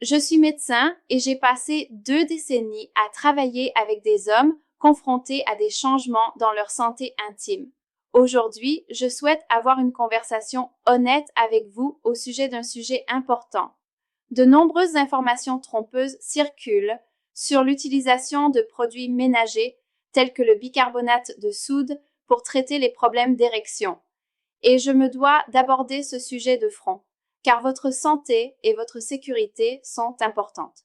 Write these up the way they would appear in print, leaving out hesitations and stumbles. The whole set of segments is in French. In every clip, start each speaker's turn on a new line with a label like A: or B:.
A: Je suis médecin et j'ai passé 2 décennies à travailler avec des hommes confrontés à des changements dans leur santé intime. Aujourd'hui, je souhaite avoir une conversation honnête avec vous au sujet d'un sujet important. De nombreuses informations trompeuses circulent sur l'utilisation de produits ménagers tels que le bicarbonate de soude pour traiter les problèmes d'érection. Et je me dois d'aborder ce sujet de front, car votre santé et votre sécurité sont importantes.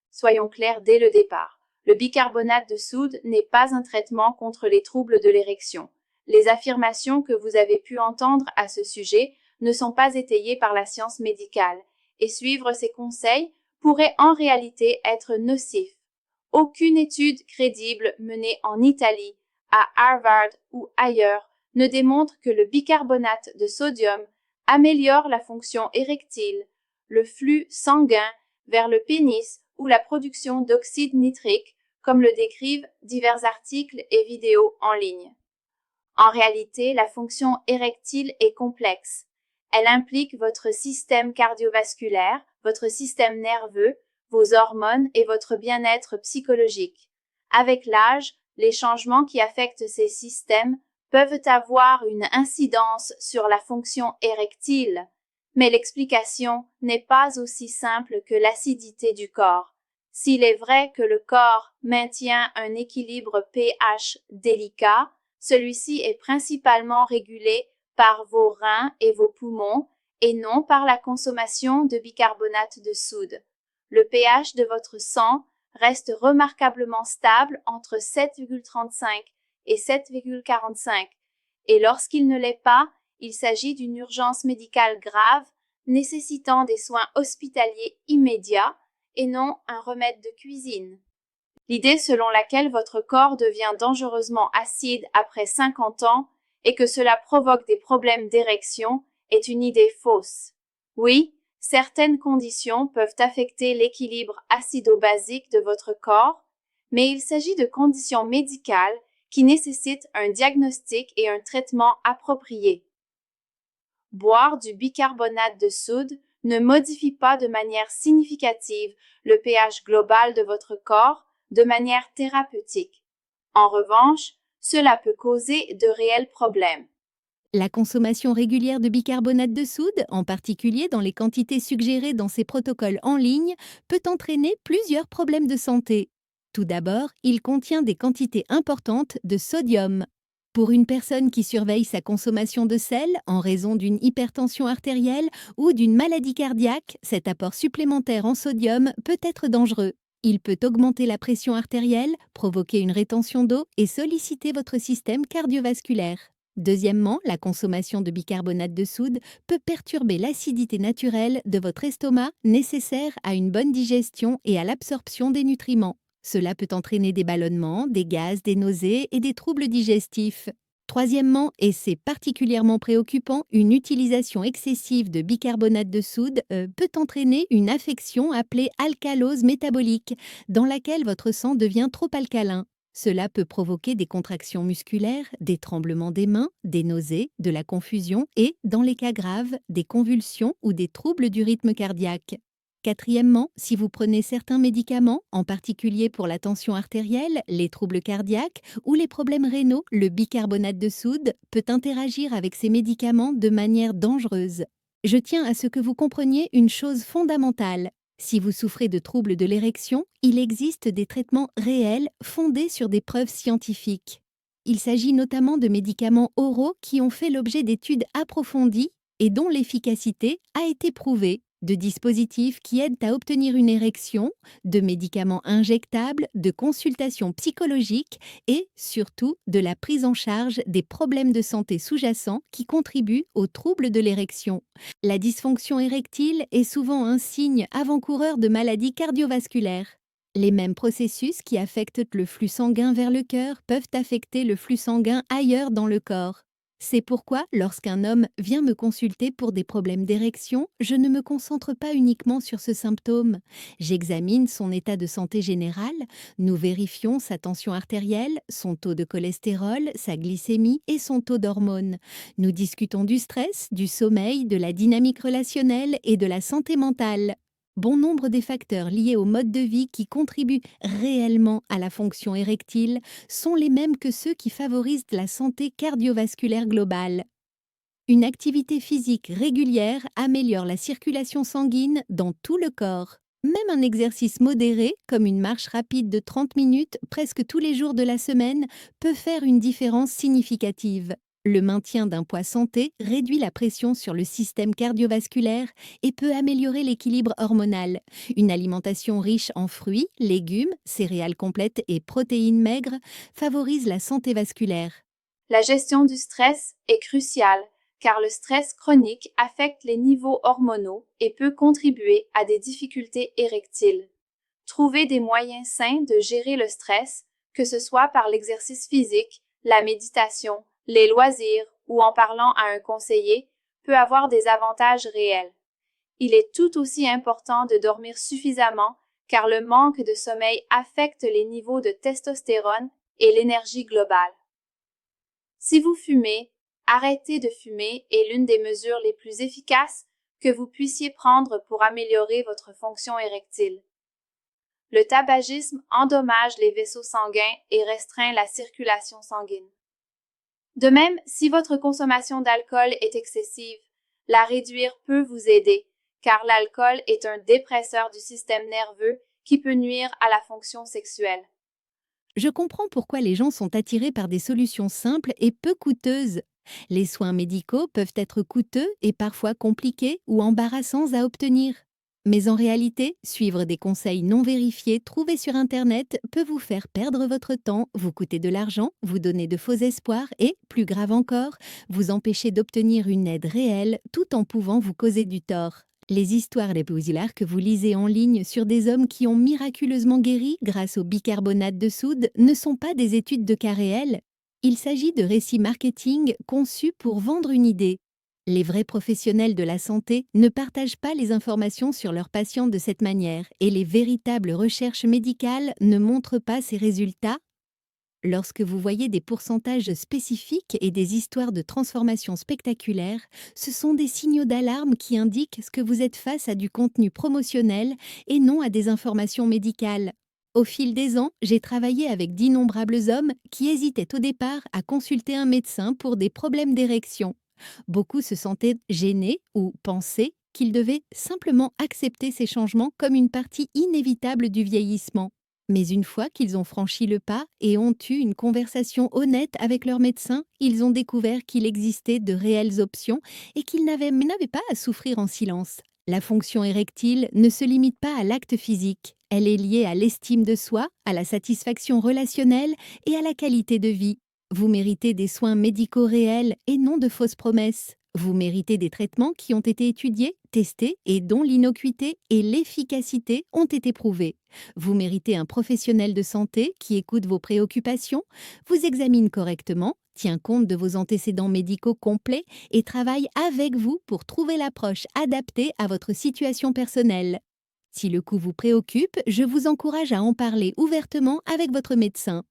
A: Soyons clairs dès le départ. Le bicarbonate de soude n'est pas un traitement contre les troubles de l'érection. Les affirmations que vous avez pu entendre à ce sujet ne sont pas étayées par la science médicale, et suivre ces conseils pourrait en réalité être nocif. Aucune étude crédible menée en Italie, à Harvard ou ailleurs ne démontre que le bicarbonate de sodium améliore la fonction érectile, le flux sanguin vers le pénis ou la production d'oxyde nitrique, comme le décrivent divers articles et vidéos en ligne. En réalité, la fonction érectile est complexe. Elle implique votre système cardiovasculaire, votre système nerveux, vos hormones et votre bien-être psychologique. Avec l'âge, les changements qui affectent ces systèmes peuvent avoir une incidence sur la fonction érectile, mais l'explication n'est pas aussi simple que l'acidité du corps. S'il est vrai que le corps maintient un équilibre pH délicat, celui-ci est principalement régulé par vos reins et vos poumons et non par la consommation de bicarbonate de soude. Le pH de votre sang reste remarquablement stable entre 7,35 et 7,45 et lorsqu'il ne l'est pas, il s'agit d'une urgence médicale grave nécessitant des soins hospitaliers immédiats et non un remède de cuisine. L'idée selon laquelle votre corps devient dangereusement acide après 50 ans et que cela provoque des problèmes d'érection est une idée fausse. Oui, certaines conditions peuvent affecter l'équilibre acido-basique de votre corps, mais il s'agit de conditions médicales qui nécessitent un diagnostic et un traitement approprié. Boire du bicarbonate de soude ne modifie pas de manière significative le pH global de votre corps de manière thérapeutique. En revanche, cela peut causer de réels problèmes.
B: La consommation régulière de bicarbonate de soude, en particulier dans les quantités suggérées dans ces protocoles en ligne, peut entraîner plusieurs problèmes de santé. Tout d'abord, il contient des quantités importantes de sodium. Pour une personne qui surveille sa consommation de sel en raison d'une hypertension artérielle ou d'une maladie cardiaque, cet apport supplémentaire en sodium peut être dangereux. Il peut augmenter la pression artérielle, provoquer une rétention d'eau et solliciter votre système cardiovasculaire. Deuxièmement, la consommation de bicarbonate de soude peut perturber l'acidité naturelle de votre estomac nécessaire à une bonne digestion et à l'absorption des nutriments. Cela peut entraîner des ballonnements, des gaz, des nausées et des troubles digestifs. Troisièmement, et c'est particulièrement préoccupant, une utilisation excessive de bicarbonate de soude peut entraîner une affection appelée alcalose métabolique, dans laquelle votre sang devient trop alcalin. Cela peut provoquer des contractions musculaires, des tremblements des mains, des nausées, de la confusion et, dans les cas graves, des convulsions ou des troubles du rythme cardiaque. Quatrièmement, si vous prenez certains médicaments, en particulier pour la tension artérielle, les troubles cardiaques ou les problèmes rénaux, le bicarbonate de soude peut interagir avec ces médicaments de manière dangereuse. Je tiens à ce que vous compreniez une chose fondamentale. Si vous souffrez de troubles de l'érection, il existe des traitements réels fondés sur des preuves scientifiques. Il s'agit notamment de médicaments oraux qui ont fait l'objet d'études approfondies et dont l'efficacité a été prouvée, de dispositifs qui aident à obtenir une érection, de médicaments injectables, de consultations psychologiques et, surtout, de la prise en charge des problèmes de santé sous-jacents qui contribuent aux troubles de l'érection. La dysfonction érectile est souvent un signe avant-coureur de maladies cardiovasculaires. Les mêmes processus qui affectent le flux sanguin vers le cœur peuvent affecter le flux sanguin ailleurs dans le corps. C'est pourquoi, lorsqu'un homme vient me consulter pour des problèmes d'érection, je ne me concentre pas uniquement sur ce symptôme. J'examine son état de santé général, nous vérifions sa tension artérielle, son taux de cholestérol, sa glycémie et son taux d'hormones. Nous discutons du stress, du sommeil, de la dynamique relationnelle et de la santé mentale. Bon nombre des facteurs liés au mode de vie qui contribuent réellement à la fonction érectile sont les mêmes que ceux qui favorisent la santé cardiovasculaire globale. Une activité physique régulière améliore la circulation sanguine dans tout le corps. Même un exercice modéré, comme une marche rapide de 30 minutes presque tous les jours de la semaine, peut faire une différence significative. Le maintien d'un poids santé réduit la pression sur le système cardiovasculaire et peut améliorer l'équilibre hormonal. Une alimentation riche en fruits, légumes, céréales complètes et protéines maigres favorise la santé vasculaire.
A: La gestion du stress est cruciale car le stress chronique affecte les niveaux hormonaux et peut contribuer à des difficultés érectiles. Trouvez des moyens sains de gérer le stress, que ce soit par l'exercice physique, la méditation, les loisirs ou en parlant à un conseiller, peut avoir des avantages réels. Il est tout aussi important de dormir suffisamment car le manque de sommeil affecte les niveaux de testostérone et l'énergie globale. Si vous fumez, arrêter de fumer est l'une des mesures les plus efficaces que vous puissiez prendre pour améliorer votre fonction érectile. Le tabagisme endommage les vaisseaux sanguins et restreint la circulation sanguine. De même, si votre consommation d'alcool est excessive, la réduire peut vous aider, car l'alcool est un dépresseur du système nerveux qui peut nuire à la fonction sexuelle.
B: Je comprends pourquoi les gens sont attirés par des solutions simples et peu coûteuses. Les soins médicaux peuvent être coûteux et parfois compliqués ou embarrassants à obtenir. Mais en réalité, suivre des conseils non vérifiés trouvés sur Internet peut vous faire perdre votre temps, vous coûter de l'argent, vous donner de faux espoirs et, plus grave encore, vous empêcher d'obtenir une aide réelle tout en pouvant vous causer du tort. Les histoires les plus hilaires que vous lisez en ligne sur des hommes qui ont miraculeusement guéri grâce au bicarbonate de soude ne sont pas des études de cas réels. Il s'agit de récits marketing conçus pour vendre une idée. Les vrais professionnels de la santé ne partagent pas les informations sur leurs patients de cette manière et les véritables recherches médicales ne montrent pas ces résultats. Lorsque vous voyez des pourcentages spécifiques et des histoires de transformation spectaculaires, ce sont des signaux d'alarme qui indiquent que vous êtes face à du contenu promotionnel et non à des informations médicales. Au fil des ans, j'ai travaillé avec d'innombrables hommes qui hésitaient au départ à consulter un médecin pour des problèmes d'érection. Beaucoup se sentaient gênés ou pensaient qu'ils devaient simplement accepter ces changements comme une partie inévitable du vieillissement. Mais une fois qu'ils ont franchi le pas et ont eu une conversation honnête avec leur médecin, ils ont découvert qu'il existait de réelles options et qu'ils n'avaient pas à souffrir en silence. La fonction érectile ne se limite pas à l'acte physique. Elle est liée à l'estime de soi, à la satisfaction relationnelle et à la qualité de vie. Vous méritez des soins médicaux réels et non de fausses promesses. Vous méritez des traitements qui ont été étudiés, testés et dont l'innocuité et l'efficacité ont été prouvées. Vous méritez un professionnel de santé qui écoute vos préoccupations, vous examine correctement, tient compte de vos antécédents médicaux complets et travaille avec vous pour trouver l'approche adaptée à votre situation personnelle. Si le coût vous préoccupe, je vous encourage à en parler ouvertement avec votre médecin.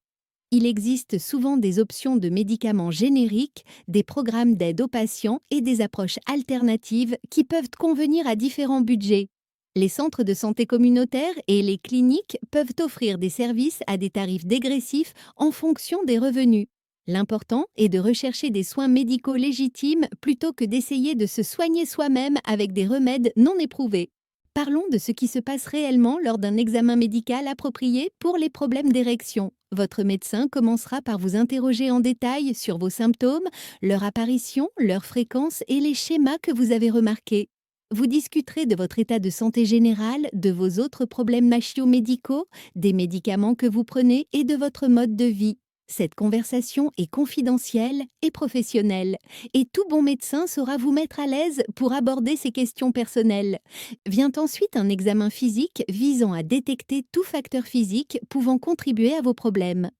B: Il existe souvent des options de médicaments génériques, des programmes d'aide aux patients et des approches alternatives qui peuvent convenir à différents budgets. Les centres de santé communautaires et les cliniques peuvent offrir des services à des tarifs dégressifs en fonction des revenus. L'important est de rechercher des soins médicaux légitimes plutôt que d'essayer de se soigner soi-même avec des remèdes non éprouvés. Parlons de ce qui se passe réellement lors d'un examen médical approprié pour les problèmes d'érection. Votre médecin commencera par vous interroger en détail sur vos symptômes, leur apparition, leur fréquence et les schémas que vous avez remarqués. Vous discuterez de votre état de santé général, de vos autres problèmes machio-médicaux, des médicaments que vous prenez et de votre mode de vie. Cette conversation est confidentielle et professionnelle, et tout bon médecin saura vous mettre à l'aise pour aborder ces questions personnelles. Vient ensuite un examen physique visant à détecter tout facteur physique pouvant contribuer à vos problèmes.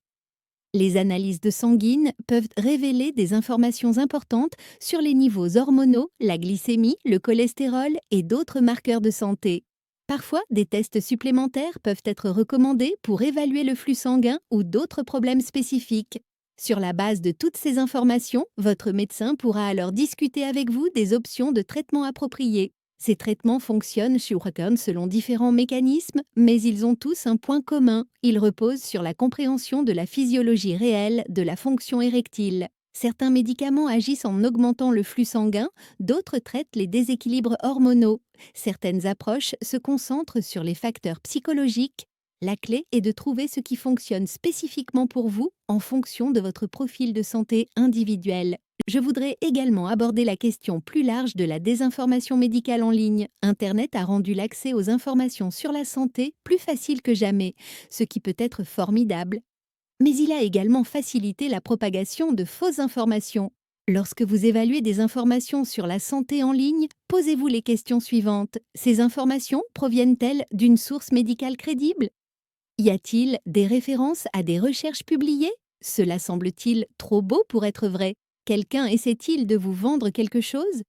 B: Les analyses de sanguine peuvent révéler des informations importantes sur les niveaux hormonaux, la glycémie, le cholestérol et d'autres marqueurs de santé. Parfois, des tests supplémentaires peuvent être recommandés pour évaluer le flux sanguin ou d'autres problèmes spécifiques. Sur la base de toutes ces informations, votre médecin pourra alors discuter avec vous des options de traitement appropriées. Ces traitements fonctionnent chez chacun selon différents mécanismes, mais ils ont tous un point commun. Ils reposent sur la compréhension de la physiologie réelle de la fonction érectile. Certains médicaments agissent en augmentant le flux sanguin, d'autres traitent les déséquilibres hormonaux. Certaines approches se concentrent sur les facteurs psychologiques. La clé est de trouver ce qui fonctionne spécifiquement pour vous en fonction de votre profil de santé individuel. Je voudrais également aborder la question plus large de la désinformation médicale en ligne. Internet a rendu l'accès aux informations sur la santé plus facile que jamais, ce qui peut être formidable. Mais il a également facilité la propagation de fausses informations. Lorsque vous évaluez des informations sur la santé en ligne, posez-vous les questions suivantes. Ces informations proviennent-elles d'une source médicale crédible? Y a-t-il des références à des recherches publiées? Cela semble-t-il trop beau pour être vrai? Quelqu'un essaie-t-il de vous vendre quelque chose?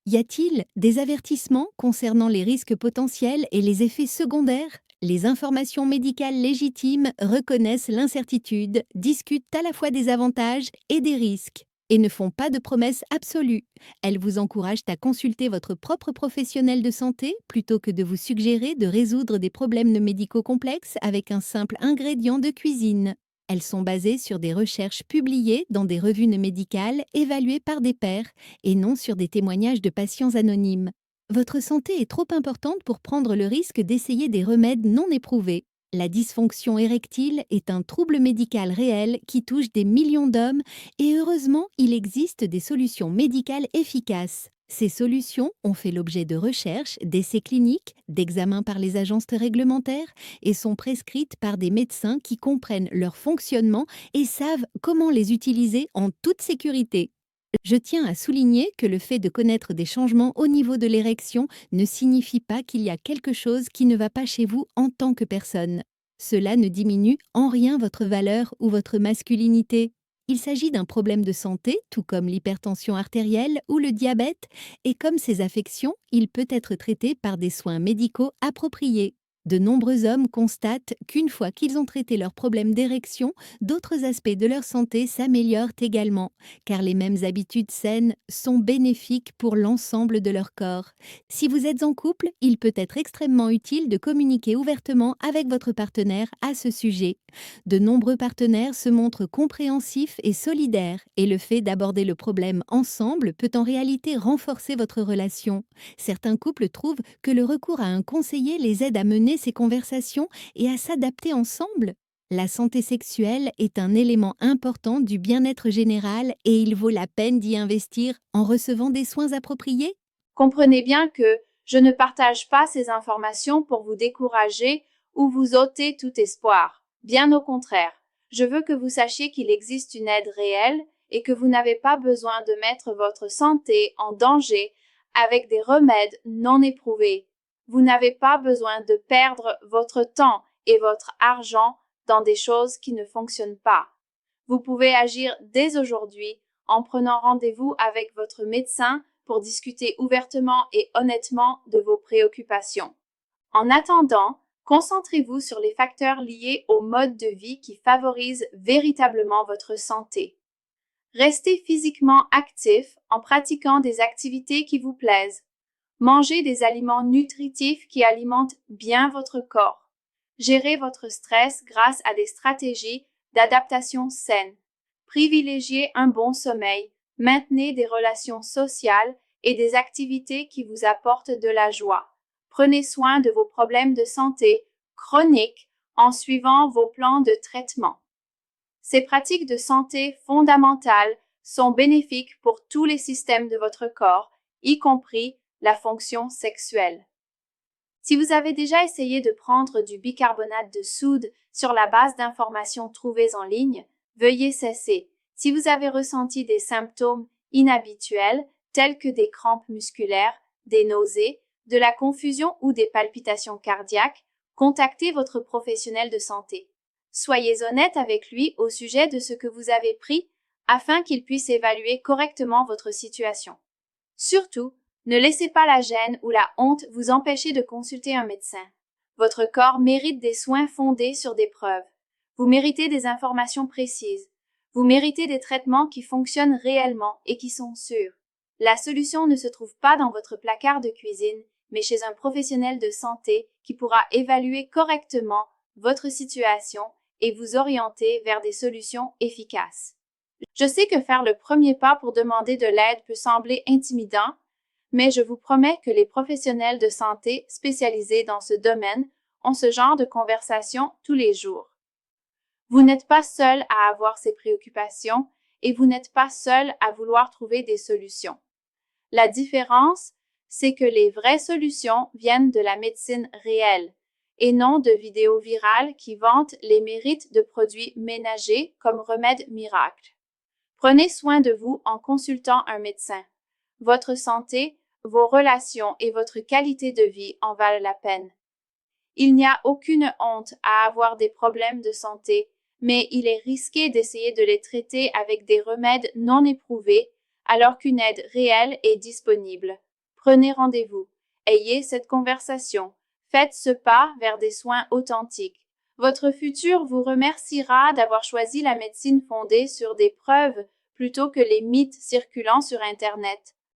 B: Y a-t-il des avertissements concernant les risques potentiels et les effets secondaires? Les informations médicales légitimes reconnaissent l'incertitude, discutent à la fois des avantages et des risques, et ne font pas de promesses absolues. Elles vous encouragent à consulter votre propre professionnel de santé plutôt que de vous suggérer de résoudre des problèmes médicaux complexes avec un simple ingrédient de cuisine. Elles sont basées sur des recherches publiées dans des revues médicales évaluées par des pairs et non sur des témoignages de patients anonymes. Votre santé est trop importante pour prendre le risque d'essayer des remèdes non éprouvés. La dysfonction érectile est un trouble médical réel qui touche des millions d'hommes et heureusement, il existe des solutions médicales efficaces. Ces solutions ont fait l'objet de recherches, d'essais cliniques, d'examens par les agences réglementaires et sont prescrites par des médecins qui comprennent leur fonctionnement et savent comment les utiliser en toute sécurité. Je tiens à souligner que le fait de connaître des changements au niveau de l'érection ne signifie pas qu'il y a quelque chose qui ne va pas chez vous en tant que personne. Cela ne diminue en rien votre valeur ou votre masculinité. Il s'agit d'un problème de santé, tout comme l'hypertension artérielle ou le diabète, et comme ces affections, il peut être traité par des soins médicaux appropriés. De nombreux hommes constatent qu'une fois qu'ils ont traité leurs problèmes d'érection, d'autres aspects de leur santé s'améliorent également, car les mêmes habitudes saines sont bénéfiques pour l'ensemble de leur corps. Si vous êtes en couple, il peut être extrêmement utile de communiquer ouvertement avec votre partenaire à ce sujet. De nombreux partenaires se montrent compréhensifs et solidaires, et le fait d'aborder le problème ensemble peut en réalité renforcer votre relation. Certains couples trouvent que le recours à un conseiller les aide à mener ces conversations et à s'adapter ensemble. La santé sexuelle est un élément important du bien-être général et il vaut la peine d'y investir en recevant des soins appropriés.
A: Comprenez bien que je ne partage pas ces informations pour vous décourager ou vous ôter tout espoir. Bien au contraire, je veux que vous sachiez qu'il existe une aide réelle et que vous n'avez pas besoin de mettre votre santé en danger avec des remèdes non éprouvés. Vous n'avez pas besoin de perdre votre temps et votre argent dans des choses qui ne fonctionnent pas. Vous pouvez agir dès aujourd'hui en prenant rendez-vous avec votre médecin pour discuter ouvertement et honnêtement de vos préoccupations. En attendant, concentrez-vous sur les facteurs liés au mode de vie qui favorisent véritablement votre santé. Restez physiquement actif en pratiquant des activités qui vous plaisent. Mangez des aliments nutritifs qui alimentent bien votre corps. Gérez votre stress grâce à des stratégies d'adaptation saines. Privilégiez un bon sommeil. Maintenez des relations sociales et des activités qui vous apportent de la joie. Prenez soin de vos problèmes de santé chroniques en suivant vos plans de traitement. Ces pratiques de santé fondamentales sont bénéfiques pour tous les systèmes de votre corps, y compris la fonction sexuelle. Si vous avez déjà essayé de prendre du bicarbonate de soude sur la base d'informations trouvées en ligne, veuillez cesser. Si vous avez ressenti des symptômes inhabituels tels que des crampes musculaires, des nausées, de la confusion ou des palpitations cardiaques, contactez votre professionnel de santé. Soyez honnête avec lui au sujet de ce que vous avez pris afin qu'il puisse évaluer correctement votre situation. Surtout, ne laissez pas la gêne ou la honte vous empêcher de consulter un médecin. Votre corps mérite des soins fondés sur des preuves. Vous méritez des informations précises. Vous méritez des traitements qui fonctionnent réellement et qui sont sûrs. La solution ne se trouve pas dans votre placard de cuisine, mais chez un professionnel de santé qui pourra évaluer correctement votre situation et vous orienter vers des solutions efficaces. Je sais que faire le premier pas pour demander de l'aide peut sembler intimidant, mais je vous promets que les professionnels de santé spécialisés dans ce domaine ont ce genre de conversation tous les jours. Vous n'êtes pas seul à avoir ces préoccupations et vous n'êtes pas seul à vouloir trouver des solutions. La différence, c'est que les vraies solutions viennent de la médecine réelle et non de vidéos virales qui vantent les mérites de produits ménagers comme remède miracle. Prenez soin de vous en consultant un médecin. Votre santé, vos relations et votre qualité de vie en valent la peine. Il n'y a aucune honte à avoir des problèmes de santé, mais il est risqué d'essayer de les traiter avec des remèdes non éprouvés alors qu'une aide réelle est disponible. Prenez rendez-vous, ayez cette conversation, faites ce pas vers des soins authentiques. Votre futur vous remerciera d'avoir choisi la médecine fondée sur des preuves plutôt que les mythes circulant sur Internet.